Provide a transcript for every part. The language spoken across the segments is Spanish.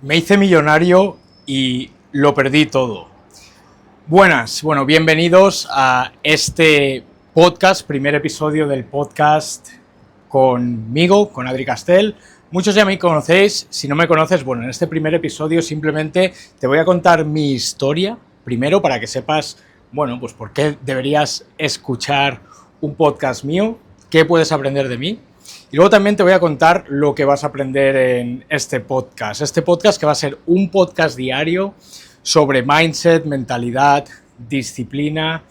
Me hice millonario y lo perdí todo. Buenas, bienvenidos a este podcast, primer episodio del podcast conmigo, con Adri Castell. Muchos ya me conocéis, si no me conoces, en este primer episodio simplemente te voy a contar mi historia, primero para que sepas, pues por qué deberías escuchar un podcast mío, qué puedes aprender de mí. Y luego también te voy a contar lo que vas a aprender en este podcast. Este podcast que va a ser un podcast diario sobre mindset, mentalidad, disciplina,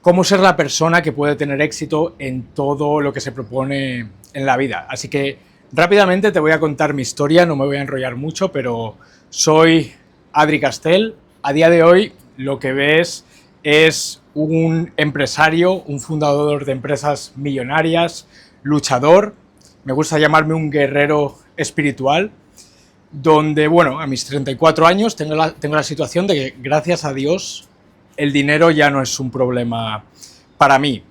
cómo ser la persona que puede tener éxito en todo lo que se propone en la vida. Así que rápidamente te voy a contar mi historia, no me voy a enrollar mucho, pero soy Adri Castell. A día de hoy lo que ves es un empresario, un fundador de empresas millonarias, luchador, me gusta llamarme un guerrero espiritual, donde, a mis 34 años tengo la situación de que, gracias a Dios, el dinero ya no es un problema para mí.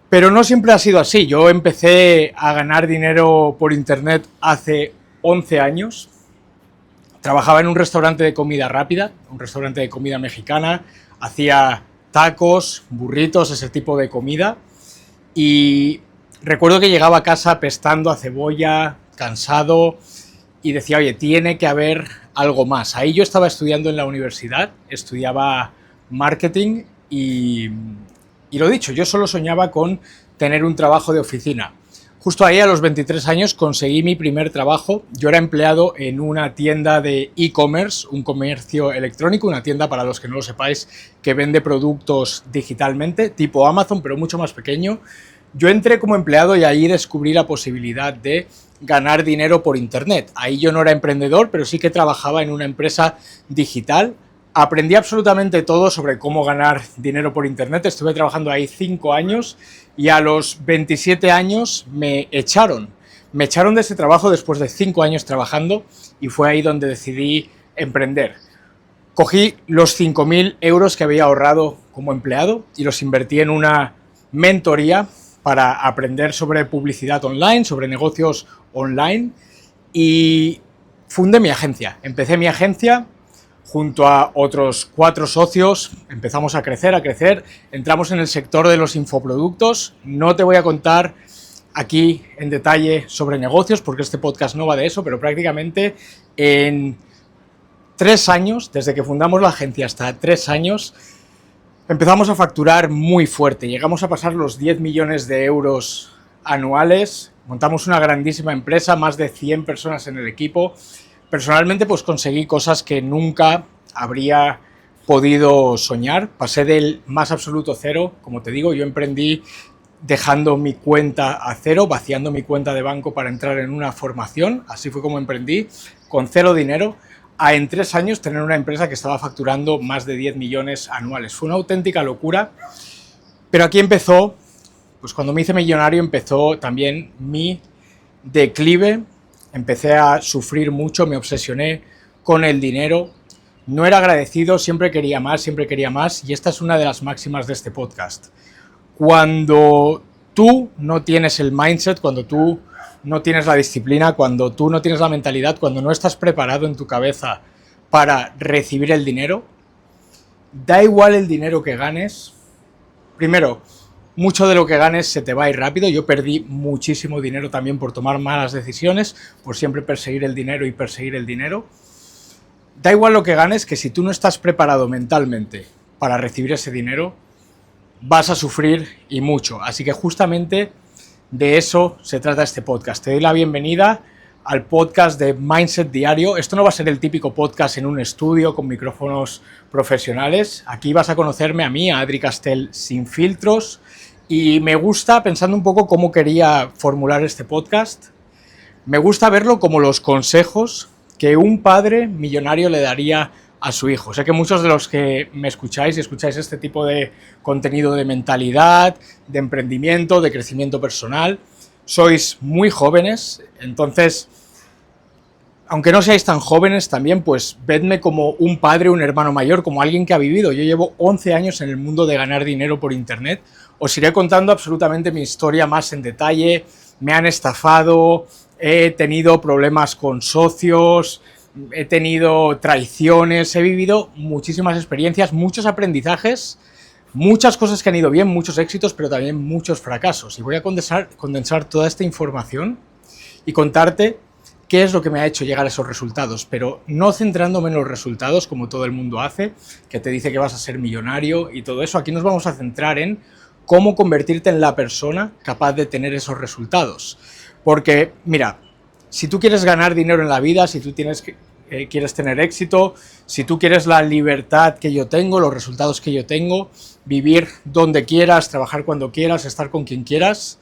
Pero no siempre ha sido así. Yo empecé a ganar dinero por internet hace 11 años. Trabajaba en un restaurante de comida rápida, un restaurante de comida mexicana, hacía tacos, burritos, ese tipo de comida, y recuerdo que llegaba a casa apestando a cebolla, cansado, y decía, oye, tiene que haber algo más. Ahí yo estaba estudiando en la universidad, estudiaba marketing y lo dicho, yo solo soñaba con tener un trabajo de oficina. Justo ahí, a los 23 años, conseguí mi primer trabajo. Yo era empleado en una tienda de e-commerce, un comercio electrónico, una tienda, para los que no lo sepáis, que vende productos digitalmente, tipo Amazon, pero mucho más pequeño. Yo entré como empleado y ahí descubrí la posibilidad de ganar dinero por internet. Ahí yo no era emprendedor, pero sí que trabajaba en una empresa digital. Aprendí absolutamente todo sobre cómo ganar dinero por internet. Estuve trabajando ahí 5 años y a los 27 años me echaron. Me echaron de ese trabajo después de 5 años trabajando y fue ahí donde decidí emprender. Cogí los 5.000 euros que había ahorrado como empleado y los invertí en una mentoría para aprender sobre publicidad online, sobre negocios online, y fundé mi agencia. Empecé mi agencia junto a otros 4 socios, empezamos a crecer, entramos en el sector de los infoproductos. No te voy a contar aquí en detalle sobre negocios porque este podcast no va de eso, pero prácticamente en 3 años, desde que fundamos la agencia hasta 3 años, empezamos a facturar muy fuerte. Llegamos a pasar los 10 millones de euros anuales, montamos una grandísima empresa, más de 100 personas en el equipo. Personalmente, conseguí cosas que nunca habría podido soñar. Pasé del más absoluto cero, como te digo, yo emprendí dejando mi cuenta a cero, vaciando mi cuenta de banco para entrar en una formación. Así fue como emprendí, con 0 dinero, a en 3 años tener una empresa que estaba facturando más de 10 millones anuales. Fue una auténtica locura, pero aquí empezó, cuando me hice millonario, empezó también mi declive. Empecé a sufrir mucho, me obsesioné con el dinero, no era agradecido, siempre quería más, y esta es una de las máximas de este podcast. Cuando tú no tienes el mindset, cuando tú no tienes la disciplina, cuando tú no tienes la mentalidad, cuando no estás preparado en tu cabeza para recibir el dinero, da igual el dinero que ganes. Primero, mucho de lo que ganes se te va a ir rápido. Yo perdí muchísimo dinero también por tomar malas decisiones, por siempre perseguir el dinero. Da igual lo que ganes, que si tú no estás preparado mentalmente para recibir ese dinero, vas a sufrir y mucho. Así que justamente de eso se trata este podcast. Te doy la bienvenida al podcast de Mindset Diario. Esto no va a ser el típico podcast en un estudio con micrófonos profesionales. Aquí vas a conocerme a mí, a Adri Castell, sin filtros. Y me gusta, pensando un poco cómo quería formular este podcast, me gusta verlo como los consejos que un padre millonario le daría a su hijo. Sé que muchos de los que me escucháis y escucháis este tipo de contenido de mentalidad, de emprendimiento, de crecimiento personal, sois muy jóvenes. Entonces, aunque no seáis tan jóvenes, también vedme como un padre, un hermano mayor, como alguien que ha vivido. Yo llevo 11 años en el mundo de ganar dinero por internet. Os iré contando absolutamente mi historia más en detalle. Me han estafado, he tenido problemas con socios, he tenido traiciones, he vivido muchísimas experiencias, muchos aprendizajes, muchas cosas que han ido bien, muchos éxitos, pero también muchos fracasos. Y voy a condensar toda esta información y contarte qué es lo que me ha hecho llegar a esos resultados, pero no centrándome en los resultados como todo el mundo hace, que te dice que vas a ser millonario y todo eso. Aquí nos vamos a centrar en cómo convertirte en la persona capaz de tener esos resultados. Porque, mira, si tú quieres ganar dinero en la vida, si tú quieres tener éxito, si tú quieres la libertad que yo tengo, los resultados que yo tengo, vivir donde quieras, trabajar cuando quieras, estar con quien quieras,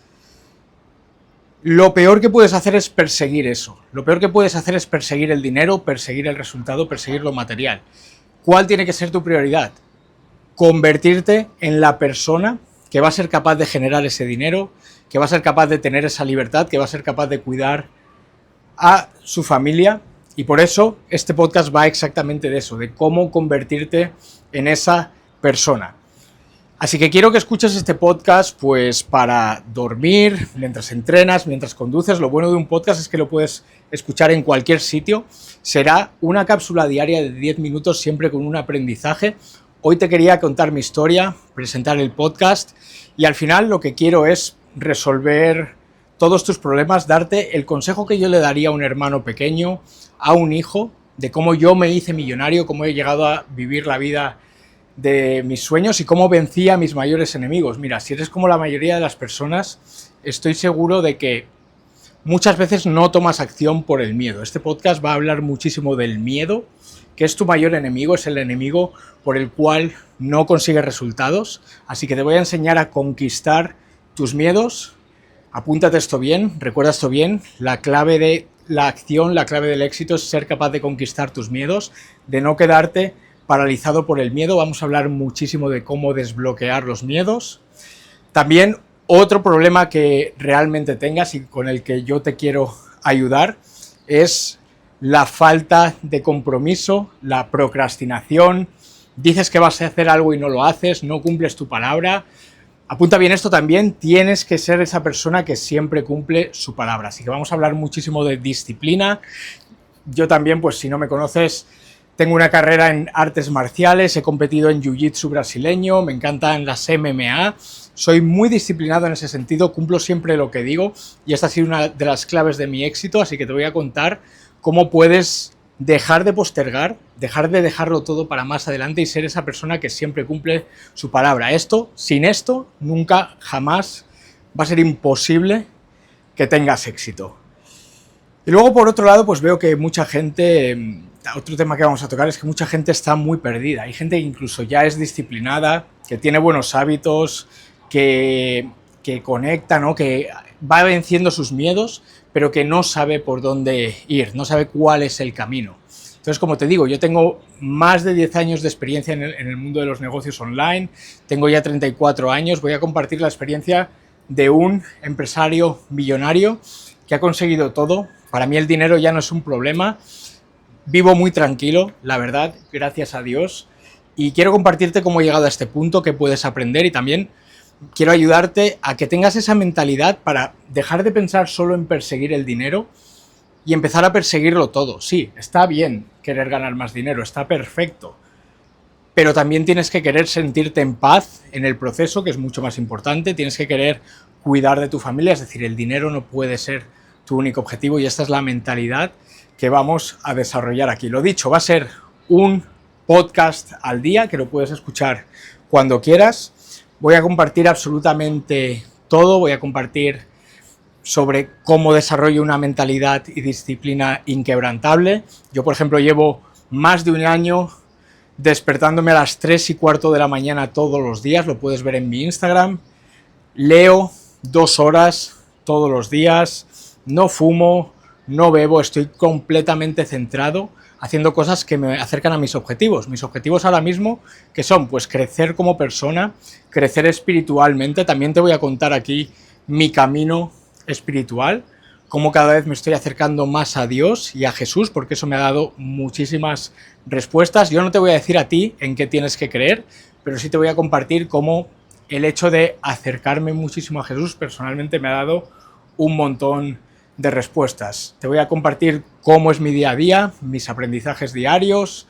lo peor que puedes hacer es perseguir eso. Lo peor que puedes hacer es perseguir el dinero, perseguir el resultado, perseguir lo material. ¿Cuál tiene que ser tu prioridad? Convertirte en la persona que va a ser capaz de generar ese dinero, que va a ser capaz de tener esa libertad, que va a ser capaz de cuidar a su familia. Y por eso este podcast va exactamente de eso, de cómo convertirte en esa persona. Así que quiero que escuches este podcast pues para dormir, mientras entrenas, mientras conduces. Lo bueno de un podcast es que lo puedes escuchar en cualquier sitio. Será una cápsula diaria de 10 minutos siempre con un aprendizaje. Hoy te quería contar mi historia, presentar el podcast y al final lo que quiero es resolver todos tus problemas, darte el consejo que yo le daría a un hermano pequeño, a un hijo, de cómo yo me hice millonario, cómo he llegado a vivir la vida de mis sueños y cómo vencí a mis mayores enemigos. Mira, si eres como la mayoría de las personas, estoy seguro de que muchas veces no tomas acción por el miedo. Este podcast va a hablar muchísimo del miedo, que es tu mayor enemigo, es el enemigo por el cual no consigues resultados. Así que te voy a enseñar a conquistar tus miedos. Apúntate esto bien, recuerda esto bien. La clave de la acción, la clave del éxito es ser capaz de conquistar tus miedos, de no quedarte paralizado por el miedo. Vamos a hablar muchísimo de cómo desbloquear los miedos. También otro problema que realmente tengas y con el que yo te quiero ayudar es la falta de compromiso, la procrastinación. Dices que vas a hacer algo y no lo haces, no cumples tu palabra. Apunta bien esto también, tienes que ser esa persona que siempre cumple su palabra. Así que vamos a hablar muchísimo de disciplina. Yo también, pues si no me conoces, tengo una carrera en artes marciales, he competido en jiu-jitsu brasileño, me encantan las MMA, soy muy disciplinado en ese sentido, cumplo siempre lo que digo y esta ha sido una de las claves de mi éxito, así que te voy a contar cómo puedes dejar de postergar, dejar de dejarlo todo para más adelante y ser esa persona que siempre cumple su palabra. Sin esto, nunca, jamás va a ser imposible que tengas éxito. Y luego, por otro lado, pues veo que mucha gente, otro tema que vamos a tocar es que mucha gente está muy perdida. Hay gente que incluso ya es disciplinada, que tiene buenos hábitos, que conecta, ¿no? Que va venciendo sus miedos, pero que no sabe por dónde ir, no sabe cuál es el camino. Entonces, como te digo, yo tengo más de 10 años de experiencia en el mundo de los negocios online, tengo ya 34 años, voy a compartir la experiencia de un empresario millonario que ha conseguido todo. Para mí el dinero ya no es un problema, vivo muy tranquilo, la verdad, gracias a Dios, y quiero compartirte cómo he llegado a este punto, qué puedes aprender y también quiero ayudarte a que tengas esa mentalidad para dejar de pensar solo en perseguir el dinero y empezar a perseguirlo todo. Sí, está bien querer ganar más dinero, está perfecto, pero también tienes que querer sentirte en paz en el proceso, que es mucho más importante, tienes que querer cuidar de tu familia, es decir, el dinero no puede ser tu único objetivo y esta es la mentalidad que vamos a desarrollar aquí. Lo dicho, va a ser un podcast al día que lo puedes escuchar cuando quieras. Voy a compartir absolutamente todo, voy a compartir sobre cómo desarrollo una mentalidad y disciplina inquebrantable. Yo, por ejemplo, llevo más de un año despertándome a las 3:15 de la mañana todos los días, lo puedes ver en mi Instagram. Leo 2 horas todos los días, no fumo, no bebo, estoy completamente centrado haciendo cosas que me acercan a mis objetivos. Mis objetivos ahora mismo, que son pues crecer como persona, crecer espiritualmente. También te voy a contar aquí mi camino espiritual, cómo cada vez me estoy acercando más a Dios y a Jesús, porque eso me ha dado muchísimas respuestas. Yo no te voy a decir a ti en qué tienes que creer, pero sí te voy a compartir cómo el hecho de acercarme muchísimo a Jesús personalmente me ha dado un montón de respuestas. Te voy a compartir cómo es mi día a día, mis aprendizajes diarios,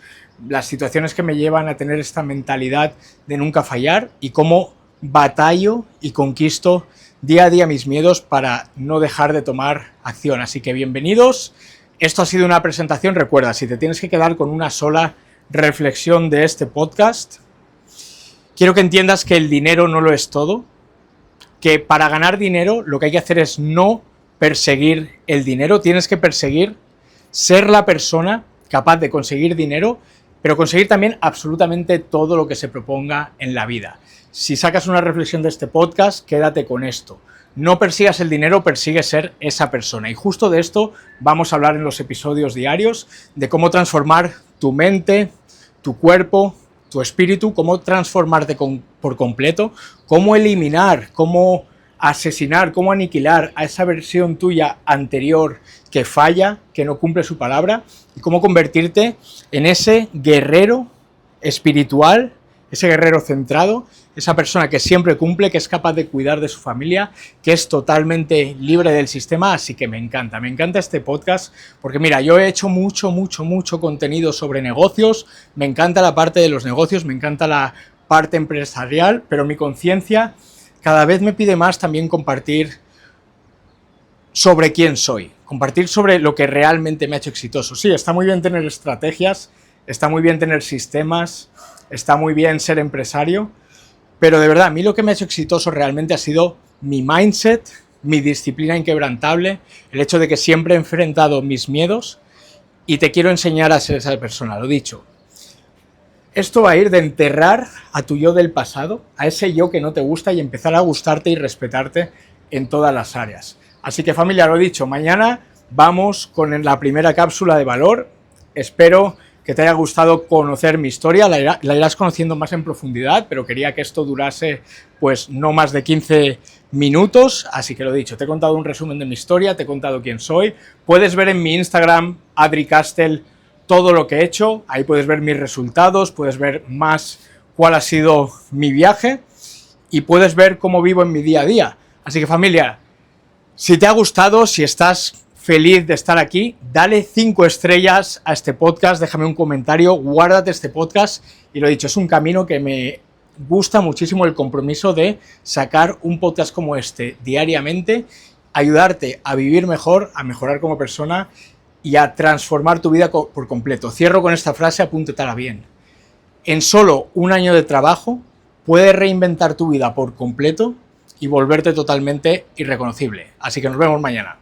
las situaciones que me llevan a tener esta mentalidad de nunca fallar y cómo batallo y conquisto día a día mis miedos para no dejar de tomar acción. Así que bienvenidos. Esto ha sido una presentación. Recuerda, si te tienes que quedar con una sola reflexión de este podcast, quiero que entiendas que el dinero no lo es todo, que para ganar dinero lo que hay que hacer es no perseguir el dinero, tienes que perseguir ser la persona capaz de conseguir dinero, pero conseguir también absolutamente todo lo que se proponga en la vida. Si sacas una reflexión de este podcast, quédate con esto. No persigas el dinero, persigue ser esa persona. Y justo de esto vamos a hablar en los episodios diarios, de cómo transformar tu mente, tu cuerpo, tu espíritu, cómo transformarte por completo, cómo eliminar, cómo asesinar, cómo aniquilar a esa versión tuya anterior que falla, que no cumple su palabra, y cómo convertirte en ese guerrero espiritual, ese guerrero centrado, esa persona que siempre cumple, que es capaz de cuidar de su familia, que es totalmente libre del sistema. Así que me encanta este podcast, porque mira, yo he hecho mucho contenido sobre negocios, me encanta la parte de los negocios, me encanta la parte empresarial, pero mi conciencia cada vez me pide más también compartir sobre quién soy, compartir sobre lo que realmente me ha hecho exitoso. Sí, está muy bien tener estrategias, está muy bien tener sistemas, está muy bien ser empresario, pero de verdad, a mí lo que me ha hecho exitoso realmente ha sido mi mindset, mi disciplina inquebrantable, el hecho de que siempre he enfrentado mis miedos y te quiero enseñar a ser esa persona, lo dicho. Esto va a ir de enterrar a tu yo del pasado, a ese yo que no te gusta y empezar a gustarte y respetarte en todas las áreas. Así que familia, lo dicho, mañana vamos con la primera cápsula de valor. Espero que te haya gustado conocer mi historia, la irás conociendo más en profundidad, pero quería que esto durase pues no más de 15 minutos, así que lo dicho, te he contado un resumen de mi historia, te he contado quién soy. Puedes ver en mi Instagram, adricastel, todo lo que he hecho, ahí puedes ver mis resultados, puedes ver más cuál ha sido mi viaje y puedes ver cómo vivo en mi día a día. Así que familia, si te ha gustado, si estás feliz de estar aquí, dale 5 estrellas a este podcast, déjame un comentario, guárdate este podcast y lo dicho, es un camino que me gusta muchísimo, el compromiso de sacar un podcast como este diariamente, ayudarte a vivir mejor, a mejorar como persona y a transformar tu vida por completo. Cierro con esta frase, apúntatela bien. En solo un año de trabajo puedes reinventar tu vida por completo y volverte totalmente irreconocible. Así que nos vemos mañana.